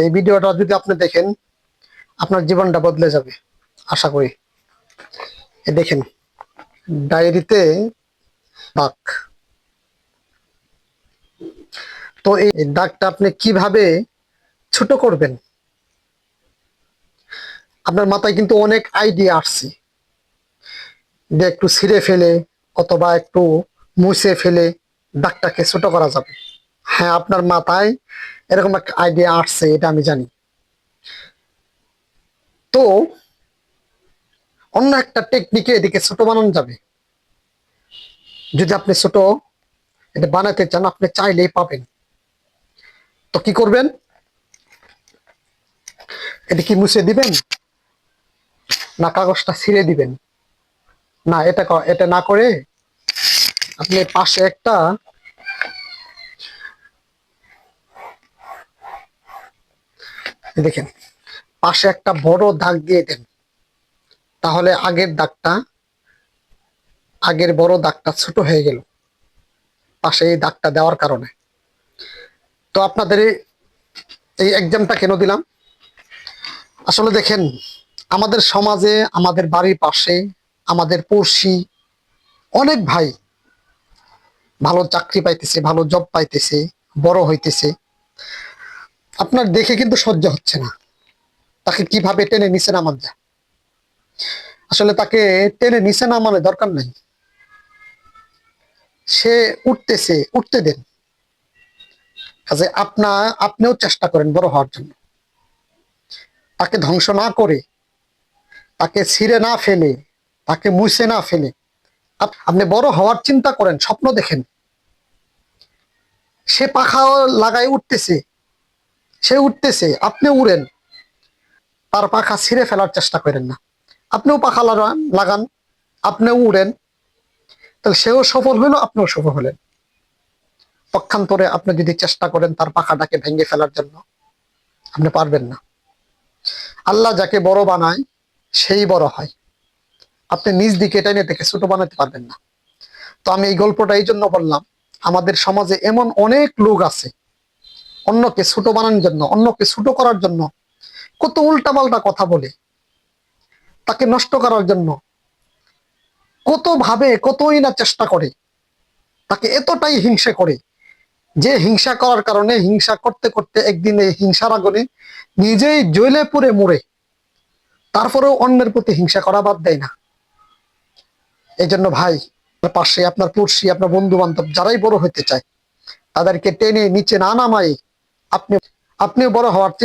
এই ভিডিওটা যদি আপনি দেখেন আপনার জীবনটা বদলে যাবে আশা করি। দেখেন ডায়েরিতে দাগ। তো এই দাগটা আপনি কিভাবে ছোট করবেন? আপনার মাথায় কিন্তু অনেক আইডিয়া আসছে যে একটু ছিঁড়ে ফেলে অথবা একটু মুছে ফেলে দাগটাকে ছোট করা যাবে। হ্যাঁ, আপনার মাথায় এরকম একটা আইডিয়া আসছে, এটা আমি জানি। তো অন্য একটা টেকনিকে এদিকে ছোট বানানো যাবে। যদি আপনি ছোট এটা বানাতে চান, আপনি চাইলেই পাবেন। তো কি করবেন? এটা কি মুছে দিবেন না কাগজটা ছিঁড়ে দিবেন? না, এটা না করে আপনি পাশে একটা দেখেন পাশে একটা বড় দাগ দিয়ে দেন। তাহলে আগের বড় দাগটা ছোট হয়ে গেল পাশে এই দাগটা দেওয়ার কারণে। তো আপনাদের এই এক্সামটা কেন দিলাম? আসলে দেখেন, আমাদের সমাজে, আমাদের বাড়ির পাশে, আমাদের পড়শি অনেক ভাই ভালো চাকরি পাইতেছে, ভালো জব পাইতেছে, বড় হইতেছে। আপনার দেখে কিন্তু সহ্য হচ্ছে না তাকে কিভাবে টেনে নিচে নামান যায়। আসলে তাকে টেনে নিচে নামানো দরকার নাই, সে উঠতেছে, উঠতে দেন। কাজে আপনিও চেষ্টা করেন বড় হওয়ার জন্য। তাকে ধ্বংস না করে, তাকে ছিঁড়ে না ফেলে, তাকে মুছে না ফেলে আপনি বড় হওয়ার চিন্তা করেন, স্বপ্ন দেখেন। সে পাখা লাগায় উঠতেছে, সে উঠতেছে, আপনি উড়েন। তার পাখা ছিঁড়ে ফেলার চেষ্টা করেন না, আপনিও পাখা লাগান, আপনিও উড়েন। তাহলে সেও সফল হইলো, আপনিও সফল হলেন। পক্ষান্তরে আপনি যদি চেষ্টা করেন তার পাখাটাকে ভেঙে ফেলার জন্য, আপনি পারবেন না। আল্লাহ যাকে বড় বানায় সেই বড় হয়। আপনি নিজ দিকে টেনে থেকে ছোট বানাতে পারবেন না। তো আমি এই গল্পটা এই জন্য বললাম, আমাদের সমাজে এমন অনেক লোক আছে অন্যকে ছোট বানানোর জন্য, অন্যকে ছোট করার জন্য কত উল্টাপাল্টা কথা বলে, তাকে নষ্ট করার জন্য কত ভাবে, কতই না চেষ্টা করে, তাকে এতটাই হিংসা করে যে হিংসা করার কারণে, হিংসা করতে করতে একদিন এই হিংসার আগুনে নিজেই জ্বলে পুড়ে মরে, তারপরেও অন্যের প্রতি হিংসা করা বাদ দেয় না। এই জন্য ভাই, পাশে আপনার পড়শি, আপনার বন্ধু বান্ধব যারাই বড় হইতে চায় তাদেরকে টেনে নিচে না নামাই আপনিও বড় হওয়ার